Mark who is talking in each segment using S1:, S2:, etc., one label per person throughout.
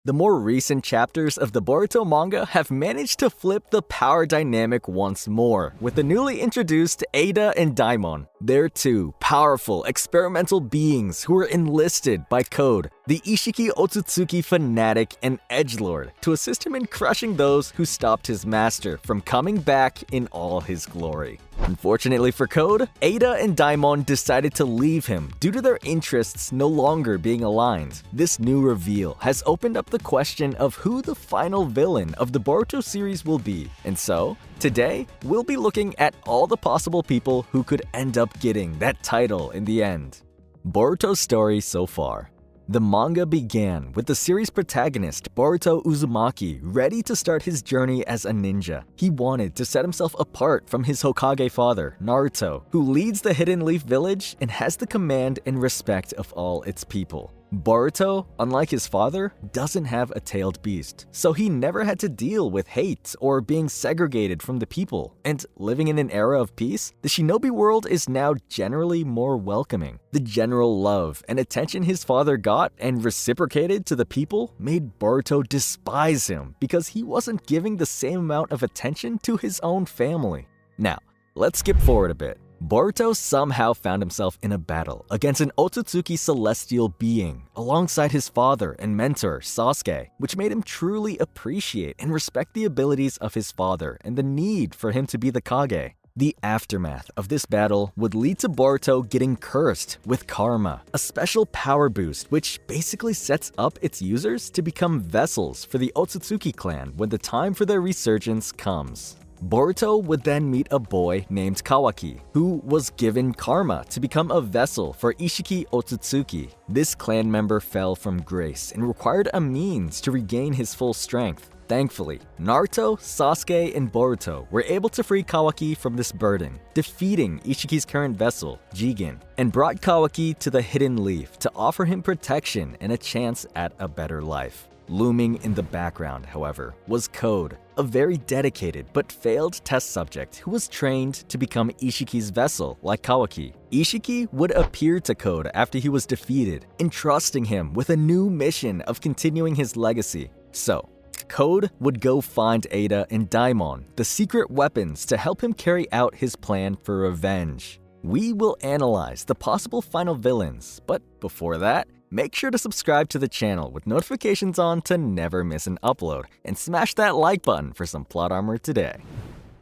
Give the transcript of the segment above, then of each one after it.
S1: The more recent chapters of the Boruto manga have managed to flip the power dynamic once more, with the newly introduced Ada and Daimon. They're two powerful, experimental beings who were enlisted by Code, the Ishiki Otsutsuki fanatic and edgelord, to assist him in crushing those who stopped his master from coming back in all his glory. Unfortunately for Code, Ada and Daimon decided to leave him due to their interests no longer being aligned. This new reveal has opened up the question of who the final villain of the Boruto series will be, and so, today, we'll be looking at all the possible people who could end up getting that title in the end. Boruto's story so far. The manga began with the series protagonist Boruto Uzumaki ready to start his journey as a ninja. He wanted to set himself apart from his Hokage father, Naruto, who leads the Hidden Leaf Village and has the command and respect of all its people. Boruto, unlike his father, doesn't have a tailed beast, so he never had to deal with hate or being segregated from the people. And living in an era of peace, the shinobi world is now generally more welcoming. The general love and attention his father got and reciprocated to the people made Boruto despise him because he wasn't giving the same amount of attention to his own family. Now, let's skip forward a bit. Boruto somehow found himself in a battle against an Otsutsuki celestial being alongside his father and mentor Sasuke, which made him truly appreciate and respect the abilities of his father and the need for him to be the Kage. The aftermath of this battle would lead to Boruto getting cursed with karma, a special power boost which basically sets up its users to become vessels for the Otsutsuki clan when the time for their resurgence comes. Boruto would then meet a boy named Kawaki, who was given karma to become a vessel for Ishiki Otsutsuki. This clan member fell from grace and required a means to regain his full strength. Thankfully, Naruto, Sasuke, and Boruto were able to free Kawaki from this burden, defeating Ishiki's current vessel, Jigen, and brought Kawaki to the Hidden Leaf to offer him protection and a chance at a better life. Looming in the background, however, was Code, a very dedicated but failed test subject who was trained to become Ishiki's vessel like Kawaki. Ishiki would appear to Code after he was defeated, entrusting him with a new mission of continuing his legacy. So, Code would go find Ada and Daimon, the secret weapons to help him carry out his plan for revenge. We will analyze the possible final villains, but before that, make sure to subscribe to the channel with notifications on to never miss an upload, and smash that like button for some plot armor today.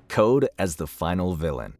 S1: Code as the final villain.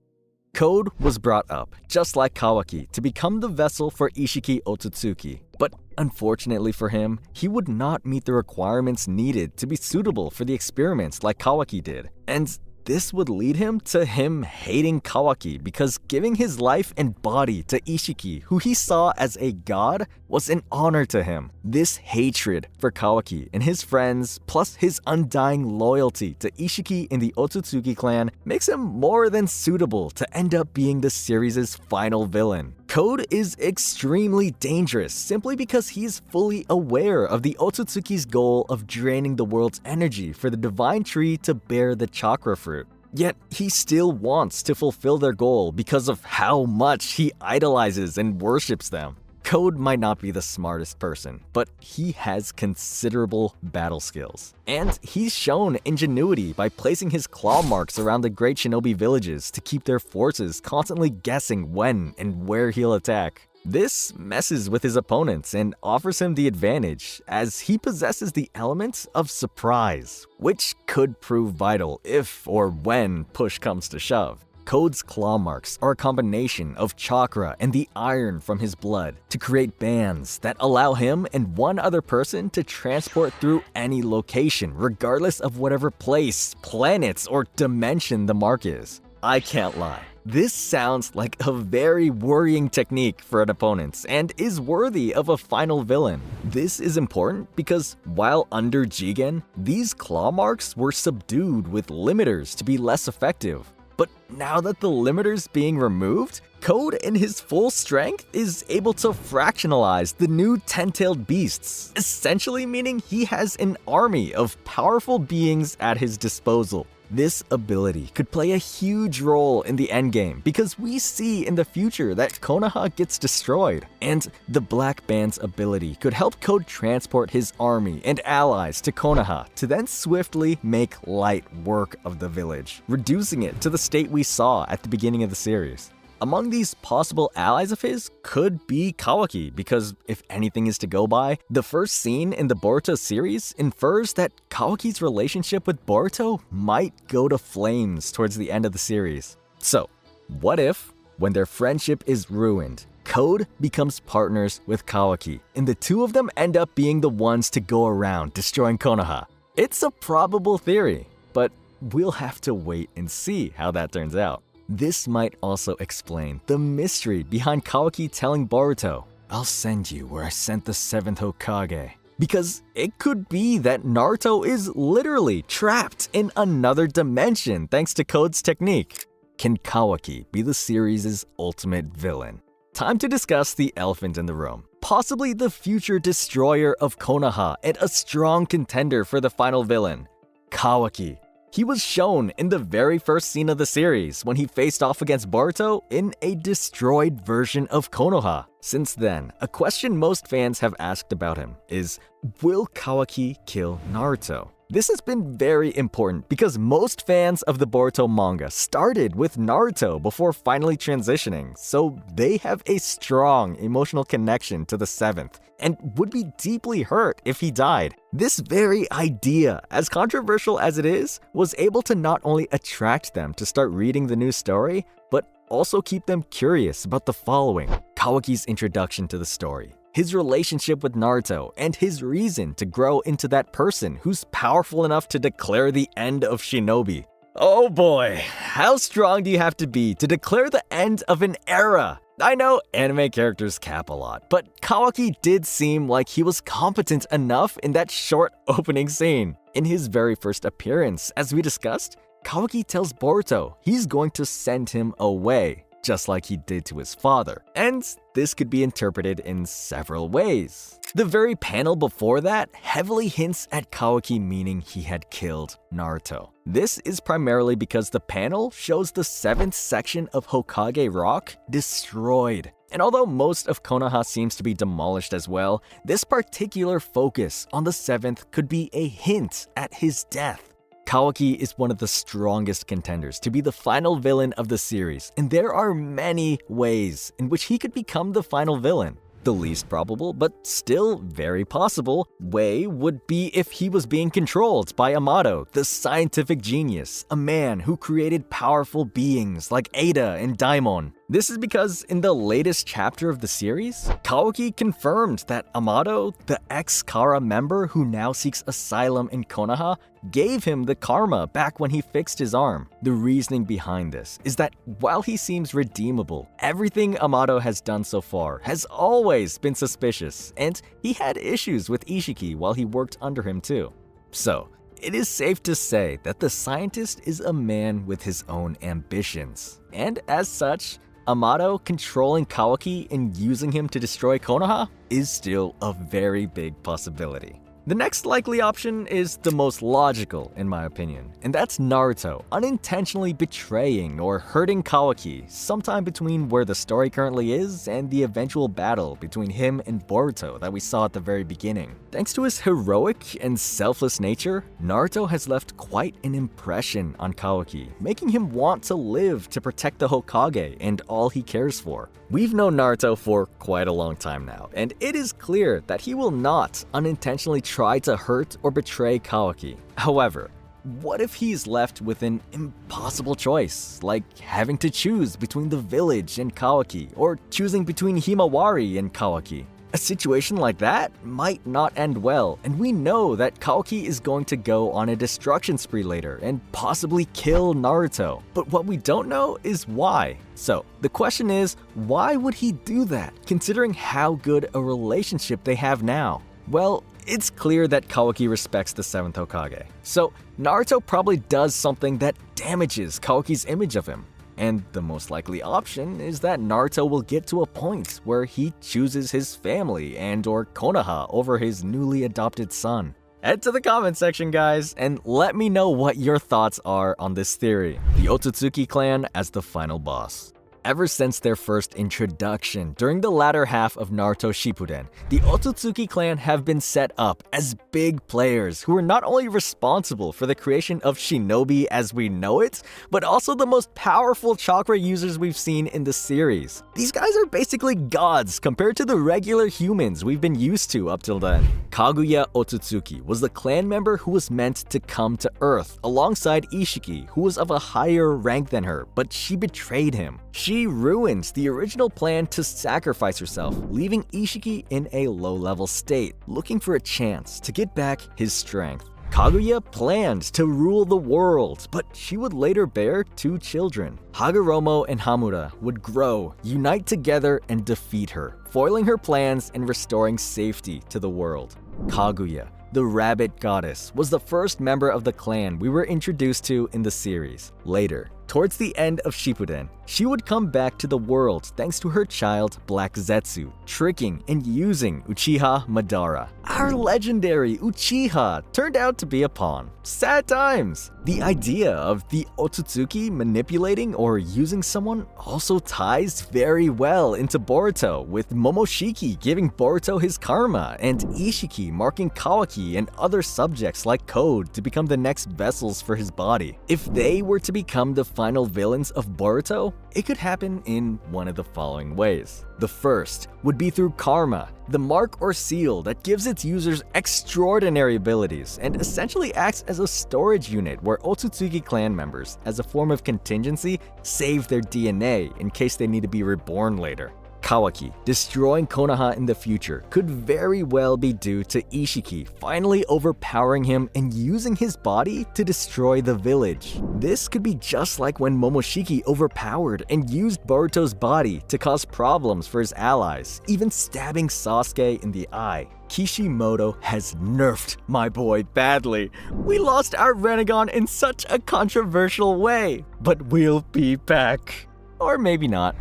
S1: Code was brought up, just like Kawaki, to become the vessel for Ishiki Otsutsuki, but unfortunately for him, he would not meet the requirements needed to be suitable for the experiments like Kawaki did, and this would lead him to him hating Kawaki because giving his life and body to Ishiki, who he saw as a god, was an honor to him. This hatred for Kawaki and his friends, plus his undying loyalty to Ishiki and the Otsutsuki clan, makes him more than suitable to end up being the series' final villain. Code is extremely dangerous simply because he's fully aware of the Otsutsuki's goal of draining the world's energy for the divine tree to bear the chakra fruit. Yet he still wants to fulfill their goal because of how much he idolizes and worships them. Code might not be the smartest person, but he has considerable battle skills. And he's shown ingenuity by placing his claw marks around the great shinobi villages to keep their forces constantly guessing when and where he'll attack. This messes with his opponents and offers him the advantage, as he possesses the element of surprise, which could prove vital if or when push comes to shove. Code's claw marks are a combination of chakra and the iron from his blood to create bands that allow him and one other person to transport through any location, regardless of whatever place, planets, or dimension the mark is. I can't lie. This sounds like a very worrying technique for an opponent and is worthy of a final villain. This is important because while under Jigen, these claw marks were subdued with limiters to be less effective. But now that the limiter's being removed, Code in his full strength is able to fractionalize the new 10-tailed beasts, essentially meaning he has an army of powerful beings at his disposal. This ability could play a huge role in the endgame because we see in the future that Konoha gets destroyed, and the Black Band's ability could help Code transport his army and allies to Konoha to then swiftly make light work of the village, reducing it to the state we saw at the beginning of the series. Among these possible allies of his could be Kawaki, because if anything is to go by, the first scene in the Boruto series infers that Kawaki's relationship with Boruto might go to flames towards the end of the series. So, what if, when their friendship is ruined, Code becomes partners with Kawaki, and the two of them end up being the ones to go around destroying Konoha? It's a probable theory, but we'll have to wait and see how that turns out. This might also explain the mystery behind Kawaki telling Boruto, "I'll send you where I sent the 7th Hokage." Because it could be that Naruto is literally trapped in another dimension thanks to Code's technique. Can Kawaki be the series' ultimate villain? Time to discuss the elephant in the room. Possibly the future destroyer of Konoha and a strong contender for the final villain, Kawaki. He was shown in the very first scene of the series when he faced off against Boruto in a destroyed version of Konoha. Since then, a question most fans have asked about him is, will Kawaki kill Naruto? This has been very important because most fans of the Boruto manga started with Naruto before finally transitioning, so they have a strong emotional connection to the 7th and would be deeply hurt if he died. This very idea, as controversial as it is, was able to not only attract them to start reading the new story, but also keep them curious about the following: Kawaki's introduction to the story, his relationship with Naruto, and his reason to grow into that person who's powerful enough to declare the end of Shinobi. Oh boy, how strong do you have to be to declare the end of an era? I know anime characters cap a lot, but Kawaki did seem like he was competent enough in that short opening scene. In his very first appearance, as we discussed, Kawaki tells Boruto he's going to send him away, just like he did to his father. And this could be interpreted in several ways. The very panel before that heavily hints at Kawaki meaning he had killed Naruto. This is primarily because the panel shows the 7th section of Hokage Rock destroyed. And although most of Konoha seems to be demolished as well, this particular focus on the 7th could be a hint at his death. Kawaki is one of the strongest contenders to be the final villain of the series, and there are many ways in which he could become the final villain. The least probable, but still very possible, way would be if he was being controlled by Amato, the scientific genius, a man who created powerful beings like Ada and Daimon. This is because in the latest chapter of the series, Kawaki confirmed that Amato, the ex-Kara member who now seeks asylum in Konoha, gave him the karma back when he fixed his arm. The reasoning behind this is that while he seems redeemable, everything Amato has done so far has always been suspicious, and he had issues with Ishiki while he worked under him too. So, it is safe to say that the scientist is a man with his own ambitions, and as such, Amato controlling Kawaki and using him to destroy Konoha is still a very big possibility. The next likely option is the most logical in my opinion, and that's Naruto unintentionally betraying or hurting Kawaki sometime between where the story currently is and the eventual battle between him and Boruto that we saw at the very beginning. Thanks to his heroic and selfless nature, Naruto has left quite an impression on Kawaki, making him want to live to protect the Hokage and all he cares for. We've known Naruto for quite a long time now, and it is clear that he will not unintentionally try to hurt or betray Kawaki. However, what if he's left with an impossible choice, like having to choose between the village and Kawaki, or choosing between Himawari and Kawaki? A situation like that might not end well, and we know that Kawaki is going to go on a destruction spree later and possibly kill Naruto. But what we don't know is why. So, the question is, why would he do that, considering how good a relationship they have now? Well, it's clear that Kawaki respects the 7th Hokage. So, Naruto probably does something that damages Kawaki's image of him. And the most likely option is that Naruto will get to a point where he chooses his family and or Konoha over his newly adopted son. Head to the comment section, guys, and let me know what your thoughts are on this theory. The Otsutsuki clan as the final boss. Ever since their first introduction during the latter half of Naruto Shippuden, the Otsutsuki clan have been set up as big players who are not only responsible for the creation of shinobi as we know it, but also the most powerful chakra users we've seen in the series. These guys are basically gods compared to the regular humans we've been used to up till then. Kaguya Otsutsuki was the clan member who was meant to come to Earth alongside Ishiki, who was of a higher rank than her, but she betrayed him. She ruined the original plan to sacrifice herself, leaving Ishiki in a low-level state, looking for a chance to get back his strength. Kaguya planned to rule the world, but she would later bear 2 children. Hagoromo and Hamura would grow, unite together, and defeat her, foiling her plans and restoring safety to the world. Kaguya, the rabbit goddess, was the first member of the clan we were introduced to in the series. Later, towards the end of Shippuden, she would come back to the world thanks to her child Black Zetsu, tricking and using Uchiha Madara. Our legendary Uchiha turned out to be a pawn. Sad times! The idea of the Otsutsuki manipulating or using someone also ties very well into Boruto, with Momoshiki giving Boruto his karma and Ishiki marking Kawaki and other subjects like Code to become the next vessels for his body. If they were to become the final villains of Boruto, it could happen in one of the following ways. The first would be through karma, the mark or seal that gives its users extraordinary abilities and essentially acts as a storage unit where Otsutsuki clan members, as a form of contingency, save their DNA in case they need to be reborn later. Kawaki destroying Konoha in the future could very well be due to Ishiki finally overpowering him and using his body to destroy the village. This could be just like when Momoshiki overpowered and used Boruto's body to cause problems for his allies, even stabbing Sasuke in the eye. Kishimoto has nerfed my boy badly. We lost our Rinnegan in such a controversial way, but we'll be back. Or maybe not.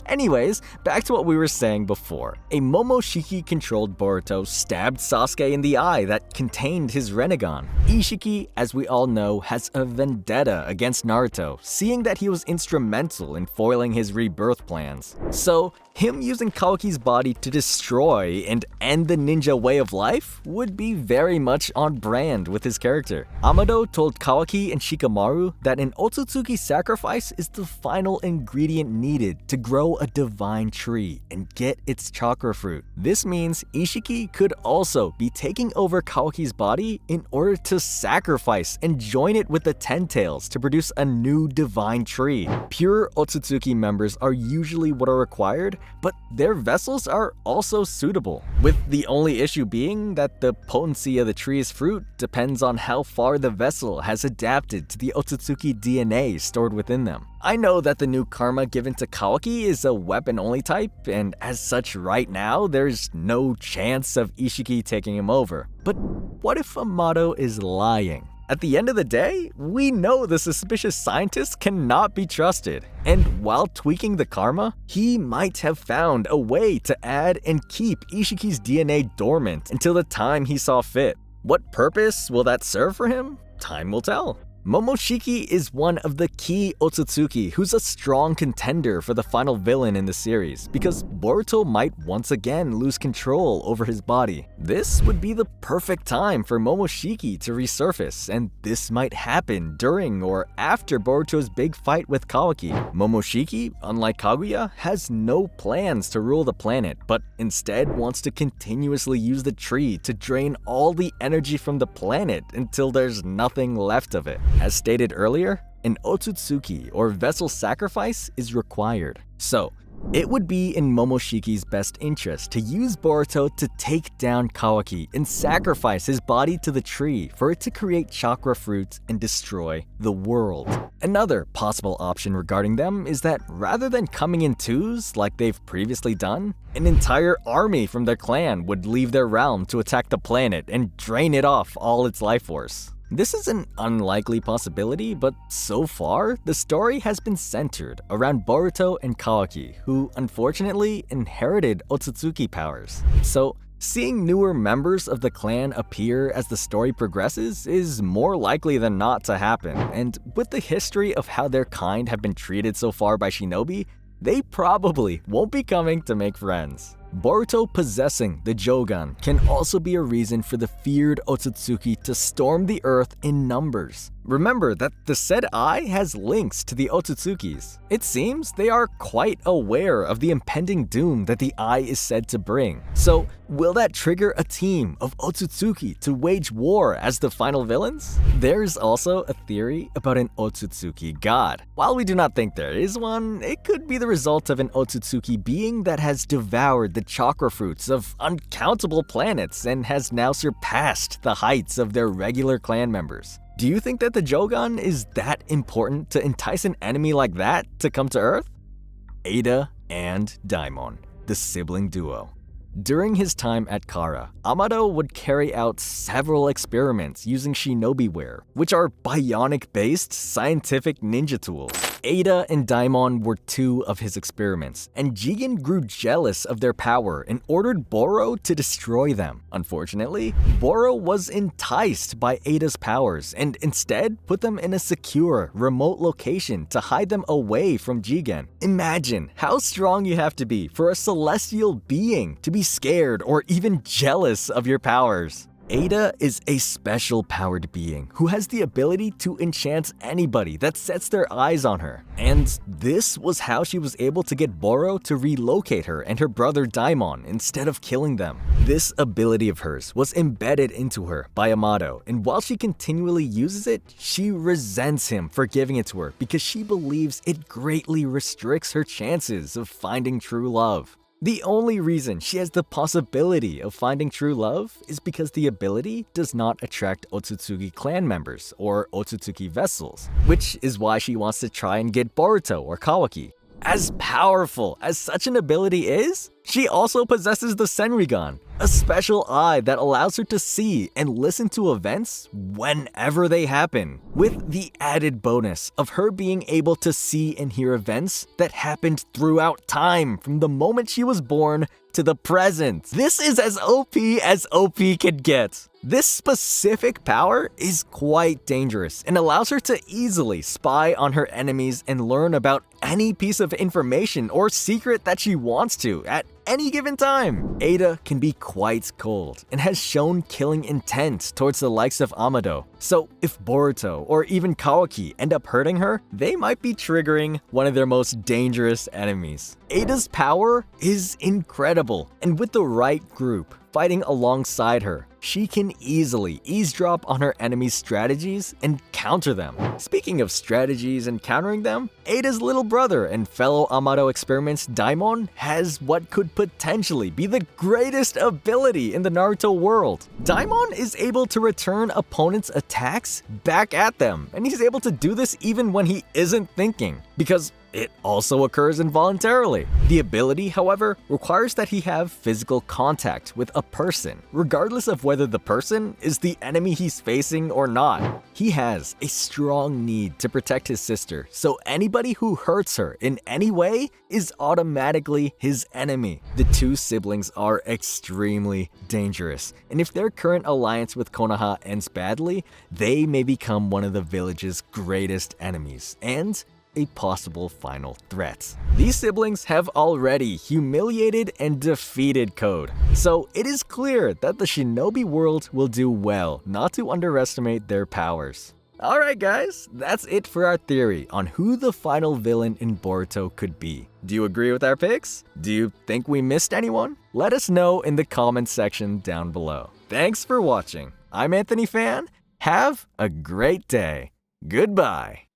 S1: Anyways, back to what we were saying before. A Momoshiki-controlled Boruto stabbed Sasuke in the eye that contained his Rinnegan. Ishiki, as we all know, has a vendetta against Naruto, seeing that he was instrumental in foiling his rebirth plans. So, him using Kawaki's body to destroy and end the ninja way of life would be very much on brand with his character. Amado told Kawaki and Shikamaru that an Otsutsuki sacrifice is the final ingredient needed to grow a divine tree and get its chakra fruit. This means Ishiki could also be taking over Kawaki's body in order to sacrifice and join it with the Ten Tails to produce a new divine tree. Pure Otsutsuki members are usually what are required, but their vessels are also suitable, with the only issue being that the potency of the tree's fruit depends on how far the vessel has adapted to the Otsutsuki DNA stored within them. I know that the new karma given to Kawaki is a weapon-only type, and as such right now, there's no chance of Ishiki taking him over. But what if Amado is lying? At the end of the day, we know the suspicious scientist cannot be trusted. And while tweaking the karma, he might have found a way to add and keep Ishiki's DNA dormant until the time he saw fit. What purpose will that serve for him? Time will tell. Momoshiki is one of the key Otsutsuki who's a strong contender for the final villain in the series, because Boruto might once again lose control over his body. This would be the perfect time for Momoshiki to resurface, and this might happen during or after Boruto's big fight with Kawaki. Momoshiki, unlike Kaguya, has no plans to rule the planet, but instead wants to continuously use the tree to drain all the energy from the planet until there's nothing left of it. As stated earlier, an Otsutsuki or vessel sacrifice is required. So, it would be in Momoshiki's best interest to use Boruto to take down Kawaki and sacrifice his body to the tree for it to create chakra fruits and destroy the world. Another possible option regarding them is that rather than coming in twos like they've previously done, an entire army from their clan would leave their realm to attack the planet and drain it off all its life force. This is an unlikely possibility, but so far, the story has been centered around Boruto and Kawaki, who unfortunately inherited Otsutsuki powers. So, Seeing newer members of the clan appear as the story progresses is more likely than not to happen, and with the history of how their kind have been treated so far by shinobi, they probably won't be coming to make friends. Boruto possessing the Jogan can also be a reason for the feared Otsutsuki to storm the earth in numbers. Remember that the said eye has links to the Otsutsukis. It seems they are quite aware of the impending doom that the eye is said to bring. So, will that trigger a team of Otsutsuki to wage war as the final villains? There's also a theory about an Otsutsuki god. While we do not think there is one, it could be the result of an Otsutsuki being that has devoured the chakra fruits of uncountable planets and has now surpassed the heights of their regular clan members. Do you think that the Jogan is that important to entice an enemy like that to come to Earth? Ada and Daimon, the sibling duo. During his time at Kara, Amado would carry out several experiments using shinobi-ware, which are bionic-based scientific ninja tools. Ada and Daimon were two of his experiments, and Jigen grew jealous of their power and ordered Boro to destroy them. Unfortunately, Boro was enticed by Ada's powers and instead put them in a secure, remote location to hide them away from Jigen. Imagine how strong you have to be for a celestial being to be scared or even jealous of your powers. Ada is a special powered being who has the ability to enchant anybody that sets their eyes on her. And this was how she was able to get Boro to relocate her and her brother Daimon instead of killing them. This ability of hers was embedded into her by Amado, and while she continually uses it, she resents him for giving it to her because she believes it greatly restricts her chances of finding true love. The only reason she has the possibility of finding true love is because the ability does not attract Otsutsuki clan members or Otsutsuki vessels, which is why she wants to try and get Boruto or Kawaki. As powerful as such an ability is, she also possesses the Senrigan, a special eye that allows her to see and listen to events whenever they happen, with the added bonus of her being able to see and hear events that happened throughout time from the moment she was born to the present. This is as OP could get. This specific power is quite dangerous and allows her to easily spy on her enemies and learn about any piece of information or secret that she wants to at any given time. Ada can be quite cold and has shown killing intent towards the likes of Amado. So if Boruto or even Kawaki end up hurting her, they might be triggering one of their most dangerous enemies. Ada's power is incredible, and with the right group fighting alongside her, she can easily eavesdrop on her enemies' strategies and counter them. Speaking of strategies and countering them, Ada's little brother and fellow Amado experiments Daimon has what could potentially be the greatest ability in the Naruto world. Daimon is able to return opponents' attacks back at them, and he's able to do this even when he isn't thinking, because it also occurs involuntarily. The ability, however, requires that he have physical contact with a person, regardless of whether the person is the enemy he's facing or not. He has a strong need to protect his sister, so anybody who hurts her in any way is automatically his enemy. The two siblings are extremely dangerous, and if their current alliance with Konoha ends badly, they may become one of the village's greatest enemies, and a possible final threat. These siblings have already humiliated and defeated Code, so it is clear that the shinobi world will do well not to underestimate their powers. Alright guys, that's it for our theory on who the final villain in Boruto could be. Do you agree with our picks? Do you think we missed anyone? Let us know in the comments section down below. Thanks for watching. I'm Anthony Fan. Have a great day. Goodbye.